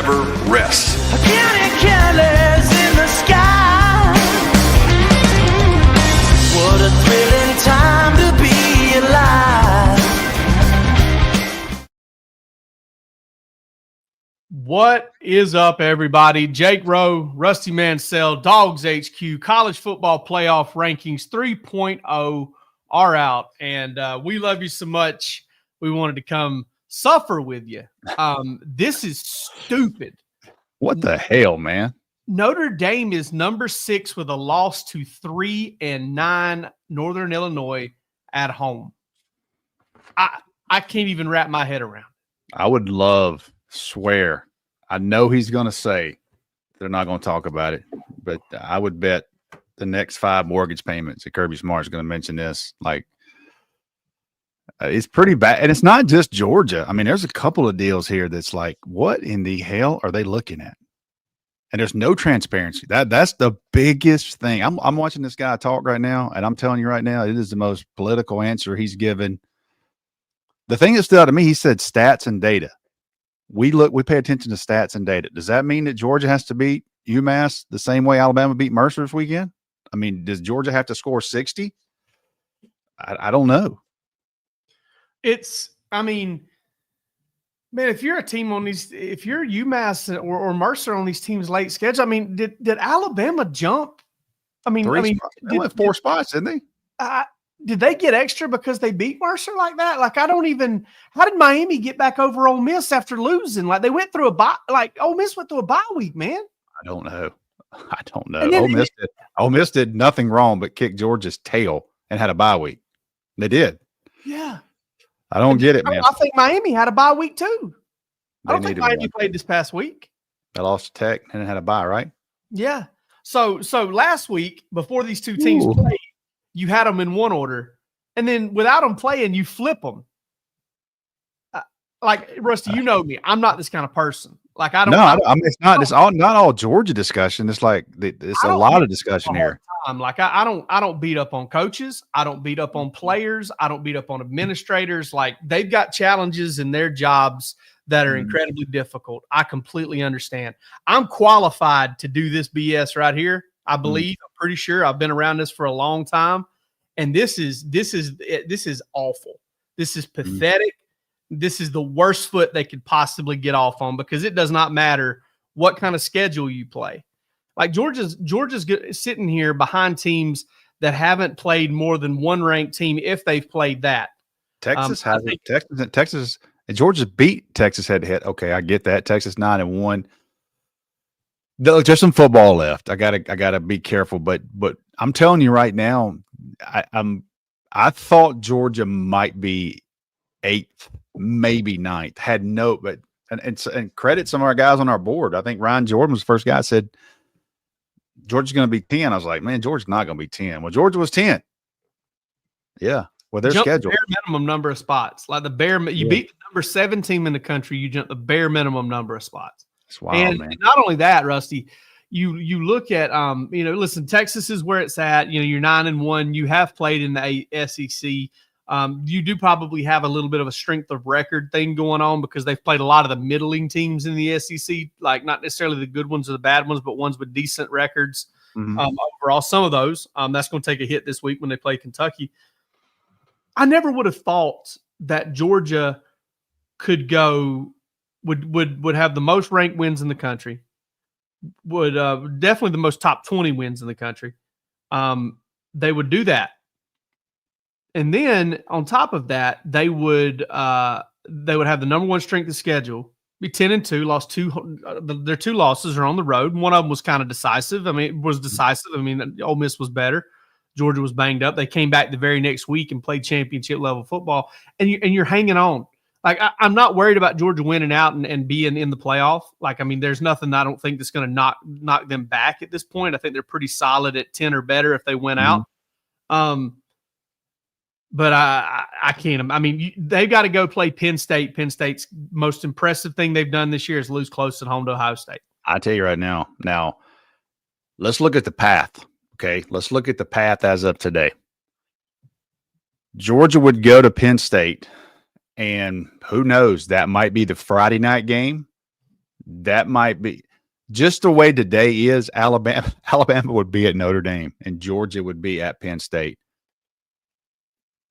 never rests. Counting colors in the sky. What a thrilling time to be alive. What is up, everybody? Jake Rowe, Rusty Mansell, Dawgs HQ, college football playoff rankings 3.0 are out, and we love you so much. We wanted to come suffer with you. This is stupid. What the hell, man? Notre Dame is number 6 with a loss to 3-9 Northern Illinois at home. I can't even wrap my head around. I would swear. I know he's going to say they're not going to talk about it, but I would bet the next 5 mortgage payments that Kirby Smart is going to mention this. Like, it's pretty bad. And it's not just Georgia. I mean, there's a couple of deals here that's like, what in the hell are they looking at? And there's no transparency. That's the biggest thing. I'm watching this guy talk right now, and I'm telling you right now, it is the most political answer he's given. The thing that stood out to me, he said stats and data. We pay attention to stats and data. Does that mean that Georgia has to beat UMass the same way Alabama beat Mercer this weekend? I mean, does Georgia have to score 60? I don't know. Man, if you're a team on these, if you're UMass or Mercer on these teams' late schedule, I mean, did Alabama jump? They went 4 spots, didn't they? Did they get extra because they beat Mercer like that? Like, how did Miami get back over Ole Miss after losing? Like, they went through Ole Miss went through a bye week, man. I don't know. Ole Miss did nothing wrong but kick Georgia's tail and had a bye week. They did. Yeah. I don't get it, man. I think Miami had a bye week too. I don't think Miami played this past week. They lost to Tech and had a bye, right? Yeah. So last week, before these two teams played, you had them in one order, and then without them playing, you flip them. Like, Rusty, you know me. I'm not this kind of person. Like, I don't. No, I mean, it's not. It's all not all Georgia discussion. It's like it's a lot of discussion here. Like, I don't beat up on coaches. I don't beat up on players. I don't beat up on administrators. Like, they've got challenges in their jobs that are incredibly difficult. I completely understand. I'm qualified to do this BS right here. I believe. I'm pretty sure. I've been around this for a long time, and this is awful. This is pathetic. This is the worst foot they could possibly get off on, because it does not matter what kind of schedule you play. Like, Georgia's sitting here behind teams that haven't played more than one ranked team, if they've played that. Texas has it. Texas and Georgia beat Texas head to head. Okay, I get that. Texas 9-1. There's some football left. I gotta be careful, but I'm telling you right now, I thought Georgia might be 8th, maybe 9th. And credit some of our guys on our board. I think Ryan Jordan was the first guy that said Georgia's going to be 10. I was like, man, Georgia's not going to be 10. Well, Georgia was 10. Yeah, well, their schedule. The bare minimum number of spots. Like, you beat the number 7 team in the country, you jump the bare minimum number of spots. It's wild, man. And not only that, Rusty, you look at listen, Texas is where it's at. You're 9-1. You have played in the SEC. You do probably have a little bit of a strength of record thing going on, because they've played a lot of the middling teams in the SEC, like not necessarily the good ones or the bad ones, but ones with decent records. Overall, some of those. That's going to take a hit this week when they play Kentucky. I never would have thought that Georgia could would have the most ranked wins in the country, would definitely the most top 20 wins in the country. They would do that. And then on top of that, they would have the number 1 strength of schedule, be 10-2, lost 2. Their 2 losses are on the road. One of them was kind of decisive. Ole Miss was better. Georgia was banged up. They came back the very next week and played championship level football. And you're hanging on. Like, I'm not worried about Georgia winning out and being in the playoff. Like, I mean, there's nothing I don't think that's going to knock them back at this point. I think they're pretty solid at 10 or better if they win out. But I can't. I mean, they've got to go play Penn State. Penn State's most impressive thing they've done this year is lose close at home to Ohio State. I tell you right now. Now, let's look at the path. Okay, let's look at the path as of today. Georgia would go to Penn State, and who knows, that might be the Friday night game that might be just the way today is. Alabama would be at Notre Dame and Georgia would be at Penn State.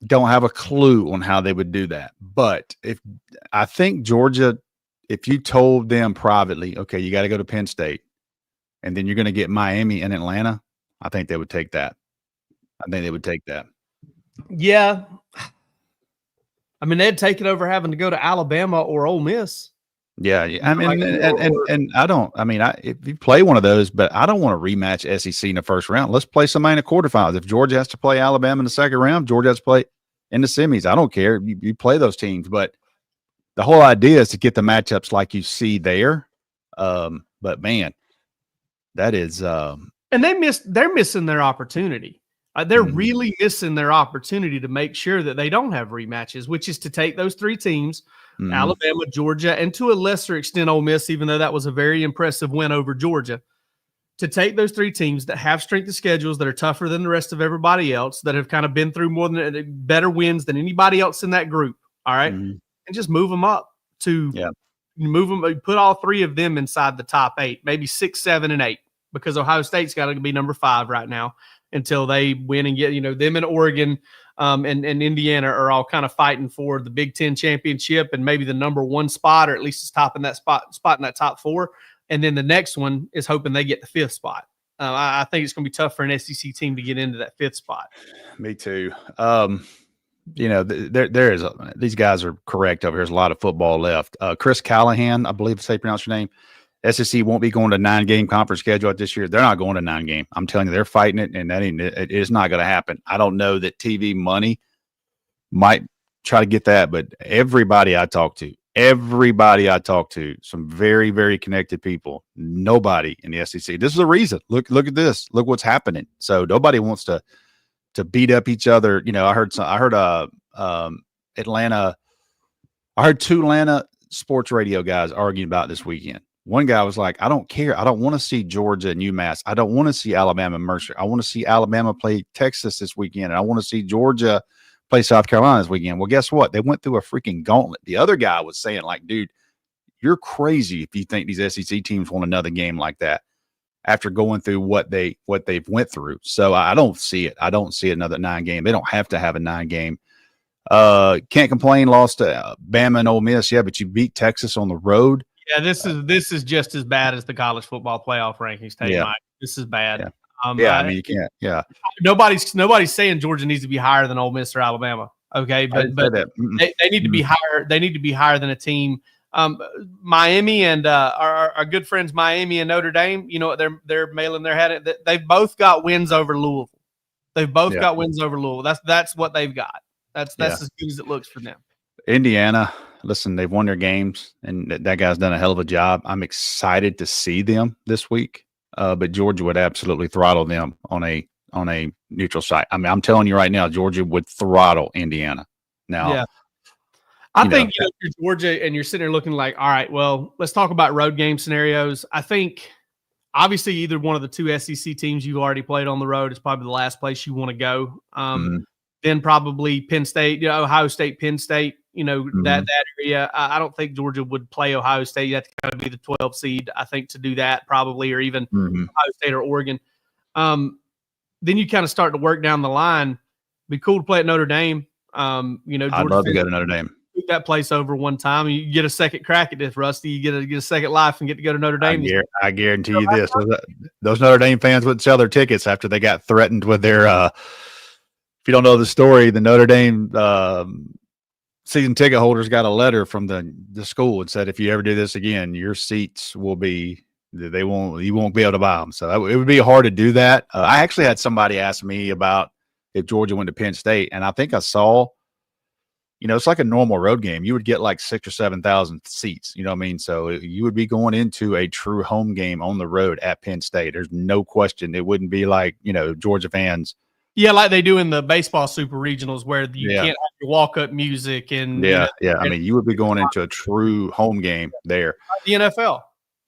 Don't have a clue on how they would do that. But I think Georgia, if you told them privately, okay, you got to go to Penn State and then you're going to get Miami and Atlanta, I think they would take that. Yeah. I mean, they'd take it over having to go to Alabama or Ole Miss. Yeah. I mean, and I don't, I mean, if you play one of those, but I don't want to rematch SEC in the first round. Let's play somebody in the quarterfinals. If Georgia has to play Alabama in the second round, Georgia has to play in the semis. I don't care. You play those teams, but the whole idea is to get the matchups like you see there. But man, that is, and they're missing their opportunity. They're really missing their opportunity to make sure that they don't have rematches, which is to take those three teams, Alabama, Georgia, and to a lesser extent, Ole Miss, even though that was a very impressive win over Georgia, to take those three teams that have strength of schedules that are tougher than the rest of everybody else, that have kind of been through better wins than anybody else in that group. All right. And just move them up to move them, put all three of them inside the top 8, maybe 6, 7, and 8, because Ohio State's got to be number 5 right now until they win and get, them in Oregon and Indiana are all kind of fighting for the Big Ten championship and maybe the number 1 spot, or at least it's top in that spot in that top 4. And then the next one is hoping they get the 5th spot. I think it's going to be tough for an SEC team to get into that 5th spot. Me too. There is these guys are correct over here. There's a lot of football left. Chris Callahan, I believe that's how you pronounce your name. SEC won't be going to 9-game conference schedule this year. They're not going to 9-game. I'm telling you, they're fighting it, and it is not going to happen. I don't know that TV money might try to get that, but everybody I talk to, some very, very connected people, nobody in the SEC. This is the reason. Look at this. Look what's happening. So nobody wants to beat up each other. I heard Atlanta. I heard 2 Atlanta sports radio guys arguing about this weekend. One guy was like, I don't care. I don't want to see Georgia and UMass. I don't want to see Alabama and Mercer. I want to see Alabama play Texas this weekend. And I want to see Georgia play South Carolina this weekend. Well, guess what? They went through a freaking gauntlet. The other guy was saying, like, dude, you're crazy if you think these SEC teams want another game like that after going through what they've went through. So I don't see it. I don't see another 9-game. They don't have to have a 9-game. Can't complain. Lost to Bama and Ole Miss. Yeah, but you beat Texas on the road. Yeah, this is just as bad as the college football playoff rankings. Mike. This is bad. Yeah. I mean, you can't. Yeah. Nobody's saying Georgia needs to be higher than Ole Miss or Alabama. Okay, but they need to be higher. They need to be higher than a team. Miami and our good friends Miami and Notre Dame. You know what they're mailing their hat at. They've both got wins over Louisville. They've both got wins over Louisville. That's what they've got. That's as good as it looks for them. Indiana. Listen, they've won their games, and that guy's done a hell of a job. I'm excited to see them this week, but Georgia would absolutely throttle them on a neutral site. I mean, I'm telling you right now, Georgia would throttle Indiana. Now, I think if you're Georgia and you're sitting there looking like, all right, well, let's talk about road game scenarios. I think obviously either one of the 2 SEC teams you've already played on the road is probably the last place you want to go. Then probably Penn State, Ohio State, Penn State. That area. I don't think Georgia would play Ohio State. You have to kind of be the 12 seed, I think, to do that probably, or even Ohio State or Oregon. Then you kind of start to work down the line. Be cool to play at Notre Dame. Georgia I'd love to go to Notre Dame. Took that place over one time. You get a second crack at this, Rusty. You get a second life and get to go to Notre Dame. I guarantee you this: those Notre Dame fans wouldn't sell their tickets after they got threatened with their. If you don't know the story, the Notre Dame. Season ticket holders got a letter from the school and said, if you ever do this again, your seats will be, you won't be able to buy them. So it would be hard to do that. I actually had somebody ask me about if Georgia went to Penn State, and I think I saw, it's like a normal road game. You would get like 6,000 or 7,000 seats. You know what I mean? So you would be going into a true home game on the road at Penn State. There's no question. It wouldn't be like, Georgia fans. Yeah, like they do in the baseball super regionals where you can't have your walk-up music and I mean, you would be going into a true home game there. The NFL.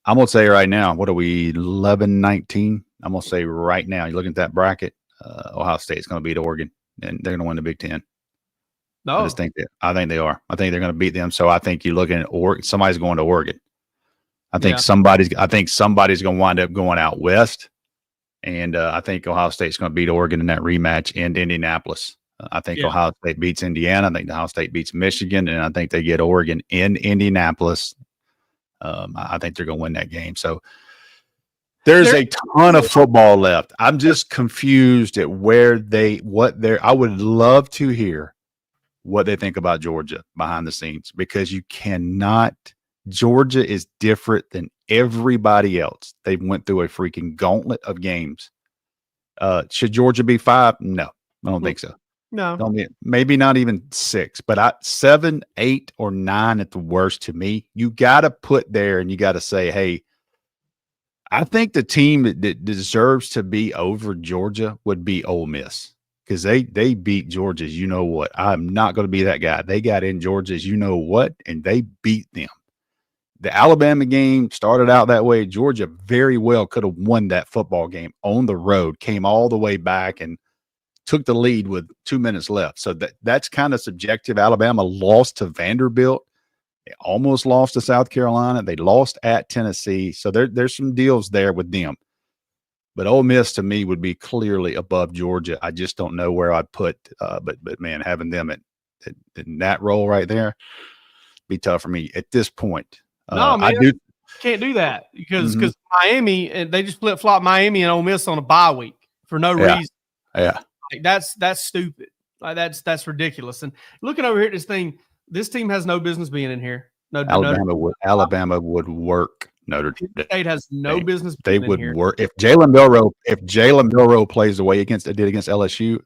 I'm gonna say right now, what are we 11-19? I'm gonna say right now, you're looking at that bracket. Ohio State's gonna beat Oregon, and they're gonna win the Big Ten. No, I think they are. I think they're gonna beat them. So I think you're looking at Oregon. Somebody's going to Oregon. I think somebody's going to wind up going out west, and I think Ohio State's going to beat Oregon in that rematch in Indianapolis. I think Ohio State beats Indiana. I think Ohio State beats Michigan, and I think they get Oregon in Indianapolis. I think they're going to win that game. So there's a ton of football left. I'm just confused at I would love to hear what they think about Georgia behind the scenes, because you cannot. Georgia is different than everybody else. They went through a freaking gauntlet of games. Should Georgia be 5? No, I don't think so. No, maybe not even 6, but 7, 8, or 9 at the worst. To me, you got to put there and you got to say, hey, I think the team that deserves to be over Georgia would be Ole Miss, because they beat Georgia's you know what. I'm not going to be that guy. They got in Georgia's you know what, and they beat them. The Alabama game started out that way. Georgia very well could have won that football game on the road, came all the way back and took the lead with 2 minutes left. So that's kind of subjective. Alabama lost to Vanderbilt. They almost lost to South Carolina. They lost at Tennessee. So there's some deals there with them. But Ole Miss to me would be clearly above Georgia. I just don't know where I'd put. But man, having them in that role right there be tough for me at this point. No, man, can't do that because Miami, and they just flip flop Miami and Ole Miss on a bye week for no reason. Yeah, like, that's stupid. Like, that's ridiculous. And looking over here at this thing, this team has no business being in here. No, Alabama would work. Notre State has no business. They would work if Jalen Milroe plays the way it did against LSU.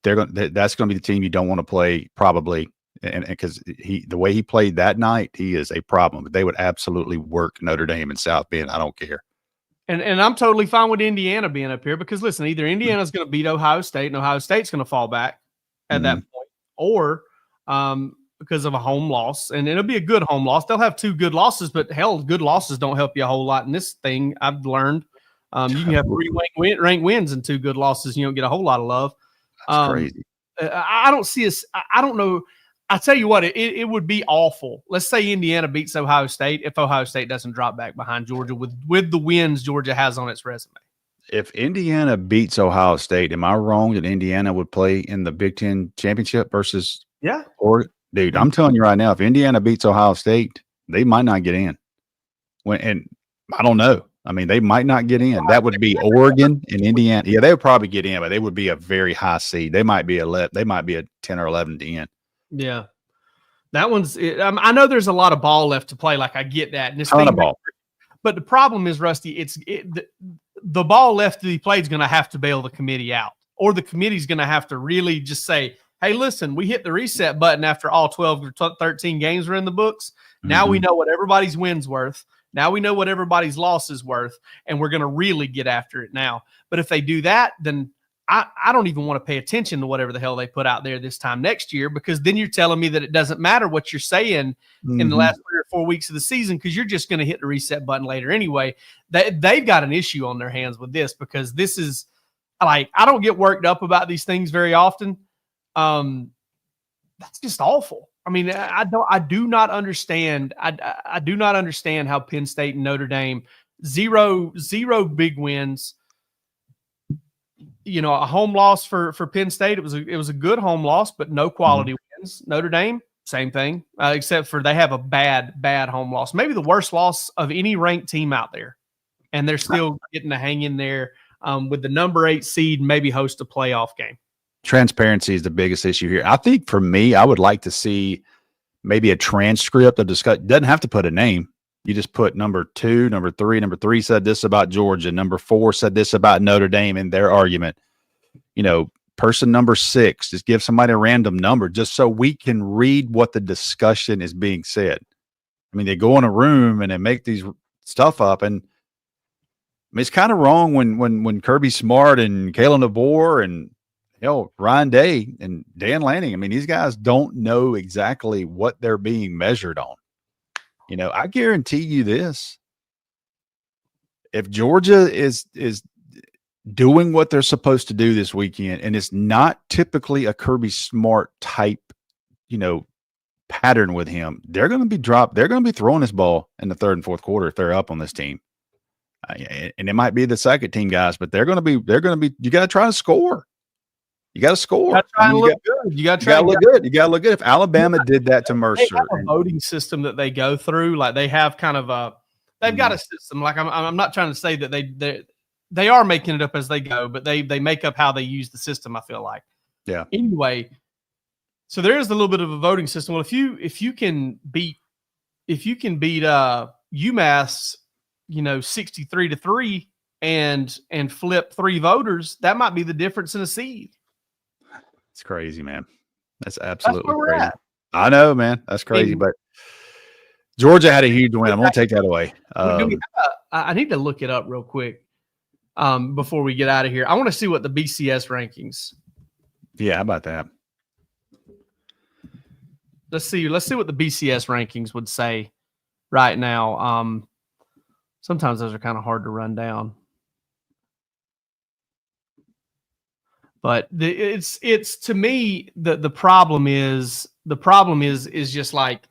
That's going to be the team you don't want to play probably. And because the way he played that night, he is a problem. But they would absolutely work Notre Dame and South Bend. I don't care. And I'm totally fine with Indiana being up here because, listen, either Indiana's going to beat Ohio State and Ohio State's going to fall back at that point, or because of a home loss. And it'll be a good home loss. They'll have 2 good losses, but hell, good losses don't help you a whole lot in this thing. I've learned you can have 3 ranked wins and 2 good losses. You don't get a whole lot of love. That's crazy. I don't see us. I don't know. I tell you what, it would be awful. Let's say Indiana beats Ohio State if Ohio State doesn't drop back behind Georgia with the wins Georgia has on its resume. If Indiana beats Ohio State, am I wrong that Indiana would play in the Big Ten championship versus? Yeah. Or dude, I'm telling you right now, if Indiana beats Ohio State, they might not get in. And I don't know. I mean, they might not get in. That would be Oregon and Indiana. Yeah, they would probably get in, but they would be a very high seed. They might be a 10 or 11 to end. Yeah, that one's. I know there's a lot of ball left to play. Like I get that, and this ton of ball. But the problem is, Rusty, the ball left to be played is going to have to bail the committee out, or the committee's going to have to really just say, "Hey, listen, we hit the reset button after all 12 or 13 games are in the books. Now we know what everybody's wins worth. Now we know what everybody's loss is worth, and we're going to really get after it now." But if they do that, then I don't even want to pay attention to whatever the hell they put out there this time next year, because then you're telling me that it doesn't matter what you're saying in the last 3 or 4 weeks of the season, because you're just going to hit the reset button later anyway. They've got an issue on their hands with this, because this is like, I don't get worked up about these things very often. That's just awful. I mean, I do not understand. I do not understand how Penn State and Notre Dame, zero big wins. You know, a home loss for Penn State. It was a good home loss, but no quality wins. Notre Dame, same thing, except for they have a bad home loss. Maybe the worst loss of any ranked team out there, and they're still getting to hang in there with the number 8 seed, and maybe host a playoff game. Transparency is the biggest issue here. I think for me, I would like to see maybe a transcript of discussion. Doesn't have to put a name. You just put number 2, number 3. Number 3 said this about Georgia. Number 4 said this about Notre Dame in their argument. You know, person number 6, just give somebody a random number just so we can read what the discussion is being said. I mean, they go in a room and they make these stuff up. And I mean, it's kind of wrong when Kirby Smart and Kalen DeBoer and Ryan Day and Dan Lanning, I mean, these guys don't know exactly what they're being measured on. You know, I guarantee you this. If Georgia is doing what they're supposed to do this weekend, and it's not typically a Kirby Smart type, pattern with him, they're going to be dropped. They're going to be throwing this ball in the third and fourth quarter if they're up on this team. And it might be the second team guys, but they're going to be, you got to try to score. You got to score. You got to look good. You got to look good. You got to look good. If Alabama did that to Mercer, they have a voting system that they go through. Like they have kind of they've got a system. Like I'm not trying to say that they are making it up as they go, but they make up how they use the system. I feel like. Yeah. Anyway, so there is a little bit of a voting system. Well, if you can beat UMass, 63-3 and flip 3 voters, that might be the difference in a seed. It's crazy, man. That's absolutely where crazy. we're at. I know, man. That's crazy, but Georgia had a huge win. I'm going to take that away. I need to look it up real quick before we get out of here. I want to see what the BCS rankings. Yeah, how about that? Let's see what the BCS rankings would say right now. Sometimes those are kind of hard to run down. But it's to me the problem is just like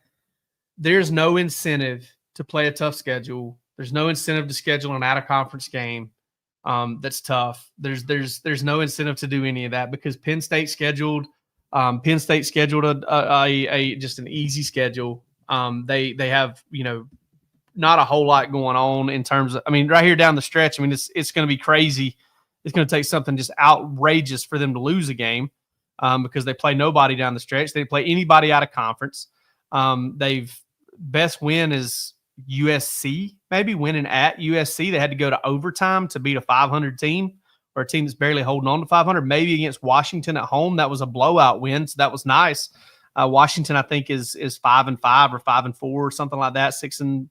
there's no incentive to play a tough schedule. There's no incentive to schedule an out of conference game that's tough. There's no incentive to do any of that because Penn State scheduled a just an easy schedule. They have not a whole lot going on in terms of right here down the stretch. It's going to be crazy. It's going to take something just outrageous for them to lose a game because they play nobody down the stretch. They didn't play anybody out of conference. Best win is USC, maybe winning at USC. They had to go to overtime to beat a 500 team or a team that's barely holding on to 500. Maybe against Washington at home, that was a blowout win, so that was nice. Washington, I think, is 5-5 or 5-4 or something like that, 6-4.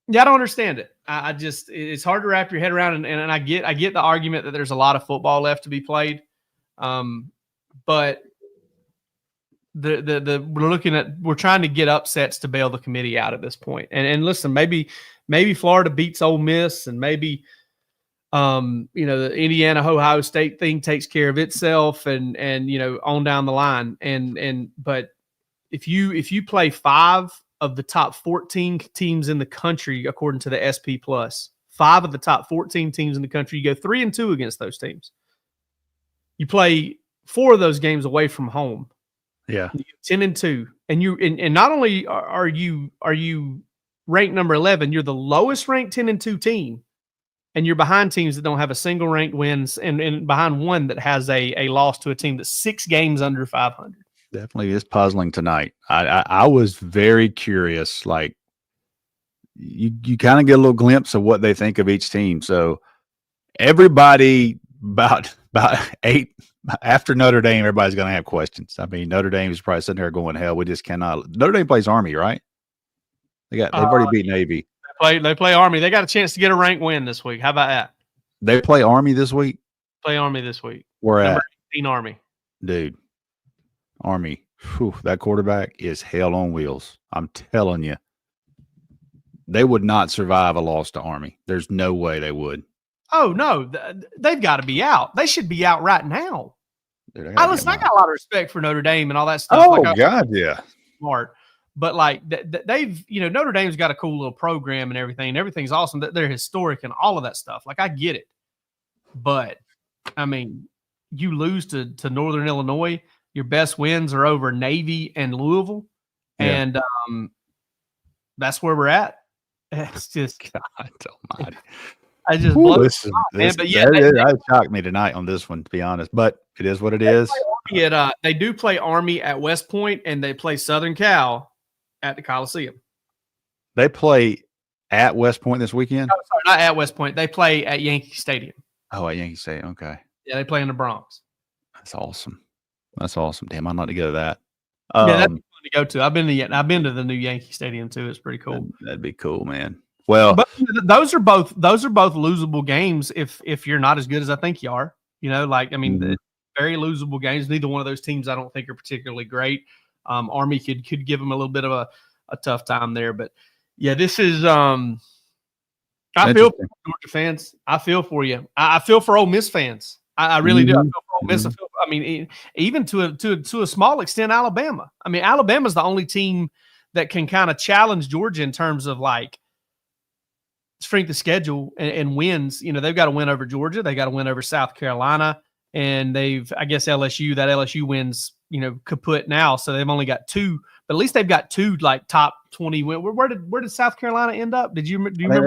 Yeah, I don't understand it. I just it's hard to wrap your head around, and I get the argument that there's a lot of football left to be played, but we're trying to get upsets to bail the committee out at this point. And listen, maybe Florida beats Ole Miss, and maybe the Indiana Ohio State thing takes care of itself, and on down the line. But if you play 5 of the top 14 teams in the country, according to the SP Plus, 5 of the top 14 teams in the country, you go 3-2 against those teams. You play 4 of those games away from home. Yeah, 10-2, and not only are you ranked number 11, you're the lowest ranked 10-2 team, and you're behind teams that don't have a single ranked wins, and behind one that has a loss to a team that's 6 games under 500. Definitely is puzzling tonight. I was very curious. Like you kind of get a little glimpse of what they think of each team. So everybody about 8 after Notre Dame, everybody's going to have questions. Notre Dame is probably sitting there going, "Hell, we just cannot." Notre Dame plays Army, right? They've already beat Navy. They play Army. They got a chance to get a ranked win this week. How about that? They play Army this week. Play Army this week. Where number at? 18 Army, dude. Army, that quarterback is hell on wheels. I'm telling you, they would not survive a loss to Army. There's no way they would. Oh no, they've got to be out. They should be out right now. Dude, I got a lot of respect for Notre Dame and all that stuff. Oh God, yeah, smart. But like they've, Notre Dame's got a cool little program and everything. And everything's awesome. They're historic and all of that stuff. Like I get it, but you lose to Northern Illinois. Your best wins are over Navy and Louisville, and that's where we're at. It's just God almighty. I just blow it, man. But yeah, that shocked me tonight on this one, to be honest. But it is what it is. They do play Army at West Point, and they play Southern Cal at the Coliseum. They play at West Point this weekend? No, sorry, not at West Point. They play at Yankee Stadium. Oh, at Yankee Stadium. Okay. Yeah, they play in the Bronx. That's awesome. Damn, I'd like to go to that. Yeah, that'd be fun to go to. I've been to the new Yankee Stadium too. It's pretty cool. That'd be cool, man. Well, but those are both losable games if you're not as good as I think you are. The very losable games. Neither one of those teams I don't think are particularly great. Army could give them a little bit of a tough time there, but yeah, this is I feel for Georgia fans. I feel for you. I feel for Ole Miss fans. I really do. I feel for Ole Miss. Mhm. I mean, even to a small extent, Alabama. I mean, Alabama's the only team that can kind of challenge Georgia in terms of like strength of schedule and wins. You know, they've got to win over Georgia. They got to win over South Carolina. And I guess LSU wins, you know, kaput now. So they've only got 2, but at least they've got 2 like top 20 win. Where did South Carolina end up? Do you remember? They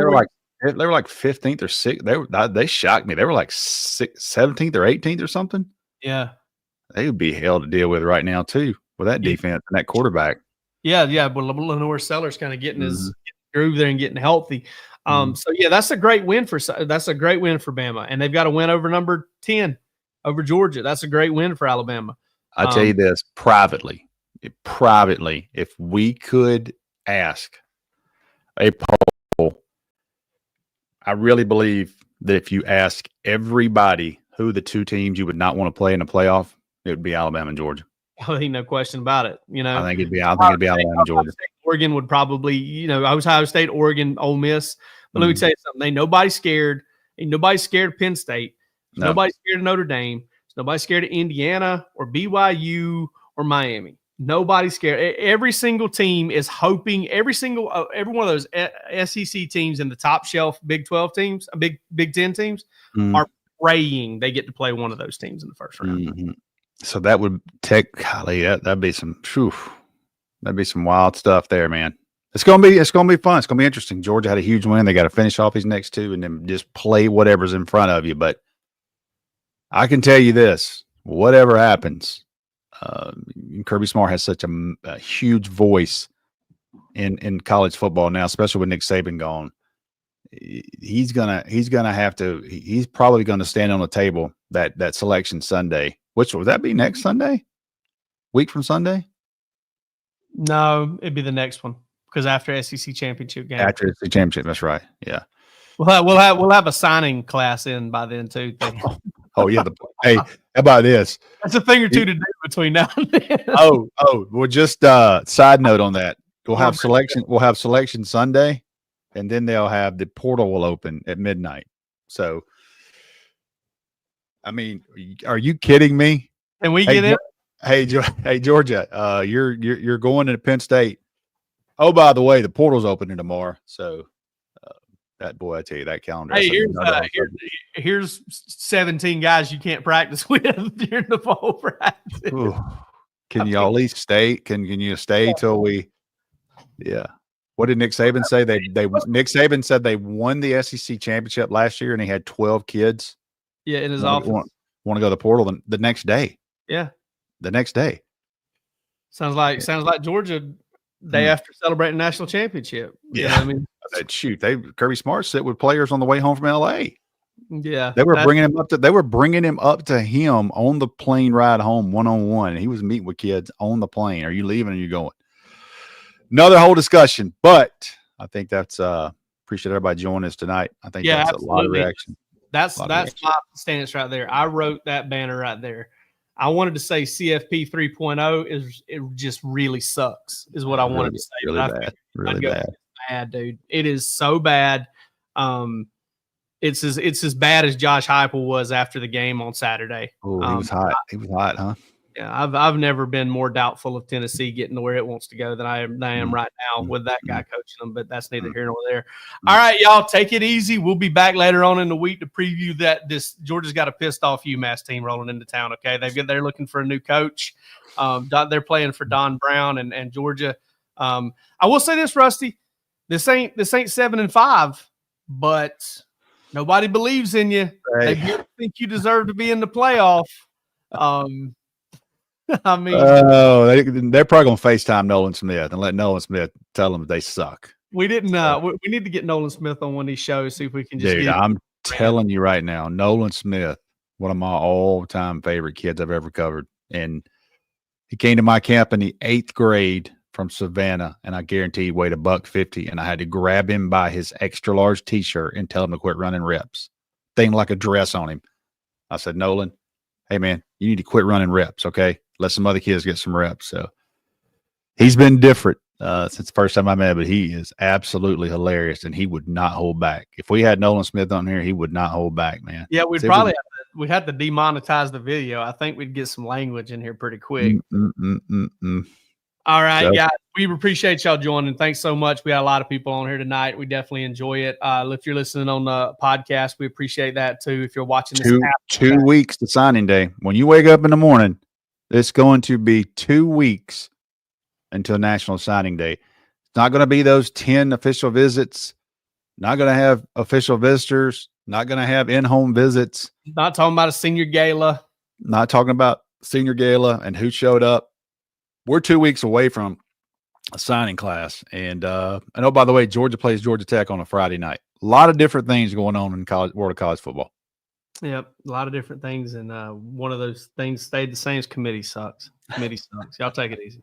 were like 15th or 6th. They shocked me. They were like 17th or 18th or something. Yeah. They would be hell to deal with right now too, with that defense and that quarterback. Yeah. But Lenore Sellers kind of getting his groove there and getting healthy. So yeah, that's a great win for Bama, and they've got a win over number 10 over Georgia. That's a great win for Alabama. I tell you this privately, if we could ask a poll, I really believe that if you ask everybody who the 2 teams you would not want to play in a playoff, it would be Alabama and Georgia. I think no question about it. You know, I think it'd be Alabama and Georgia. Oregon would probably, you know, Ohio State, Oregon, Ole Miss. But let me tell you something. Ain't nobody scared. Ain't nobody scared of Penn State. No. Nobody's scared of Notre Dame. Nobody's scared of Indiana or BYU or Miami. Nobody's scared. Every single team is hoping. Every one of those SEC teams in the top shelf Big 12 teams, Big 10 teams, are praying they get to play one of those teams in the first round. So that would that'd be some wild stuff there, man. It's gonna be fun. It's gonna be interesting. Georgia had a huge win. They got to finish off these next 2 and then just play whatever's in front of you. But I can tell you this: whatever happens, Kirby Smart has such a huge voice in college football now, especially with Nick Saban gone. He's probably gonna stand on the table that selection Sunday. Which would that be next Sunday? Week from Sunday? No, it'd be the next one because after SEC championship game. After SEC championship, that's right. Yeah, we'll have a signing class in by then too. Oh yeah. Hey, how about this? That's a thing or two to do between now and then. Well, just side note on that. We'll have selection Sunday, and then they'll have the portal will open at midnight. So, I mean, are you kidding me? Can we get in? Hey, Georgia, you're going to Penn State. Oh, by the way, the portal's opening tomorrow. So, that boy, I tell you, that calendar. Hey, here's 17 guys you can't practice with during the fall practice. Ooh. Can you at least stay? Can you stay till we? Yeah. What did Nick Saban say? Nick Saban said they won the SEC championship last year, and he had 12 kids. Yeah, in his office. Want to go to the portal the next day. Yeah. The next day. Sounds like Georgia day after celebrating national championship. Yeah. You know what I mean? Shoot, Kirby Smart sit with players on the way home from LA. Yeah. They were bringing him up to him on the plane ride home one-on-one. He was meeting with kids on the plane. Are you leaving or are you going? Another whole discussion, but I think that's appreciate everybody joining us tonight. I think that's absolutely. A lot of reaction. That's my stance right there. I wrote that banner right there. I wanted to say CFP 3.0 it just really sucks is what I wanted to say. Really bad. Really bad, dude. It is so bad. It's as bad as Josh Heupel was after the game on Saturday. Oh, he was hot. He was hot, huh? Yeah, I've never been more doubtful of Tennessee getting to where it wants to go than I am right now with that guy coaching them, but that's neither here nor there. All right, y'all, take it easy. We'll be back later on in the week to preview that Georgia's got a pissed off UMass team rolling into town, okay? They're looking for a new coach. They're playing for Don Brown and Georgia. I will say this, Rusty. This ain't 7-5, but nobody believes in you. Hey. They think you deserve to be in the playoff. I mean, they're probably gonna FaceTime Nolan Smith and let Nolan Smith tell them they suck. We didn't. We need to get Nolan Smith on one of these shows. See if we can just. Dude, I'm telling you right now, Nolan Smith, one of my all-time favorite kids I've ever covered, and he came to my camp in the 8th grade from Savannah, and I guarantee he weighed $150, and I had to grab him by his extra large T-shirt and tell him to quit running reps, thing like a dress on him. I said, Nolan, hey man, you need to quit running reps, okay? Let some other kids get some reps. So he's been different since the first time I met him, but he is absolutely hilarious, and he would not hold back. If we had Nolan Smith on here, he would not hold back, man. Yeah, we'd probably have to demonetize the video. I think we'd get some language in here pretty quick. All right, So- guys. We appreciate y'all joining. Thanks so much. We got a lot of people on here tonight. We definitely enjoy it. If you're listening on the podcast, we appreciate that too. If you're watching this, two weeks to signing day. When you wake up in the morning, it's going to be 2 weeks until National Signing Day. It's not going to be those 10 official visits. Not going to have official visitors. Not going to have in-home visits. not talking about a senior gala. Not talking about senior gala and who showed up. We're 2 weeks away from a signing class. And oh, by the way, Georgia plays Georgia Tech on a Friday night. A lot of different things going on in world of college football. Yep, a lot of different things, and one of those things stayed the same as committee sucks. Committee sucks. Y'all take it easy.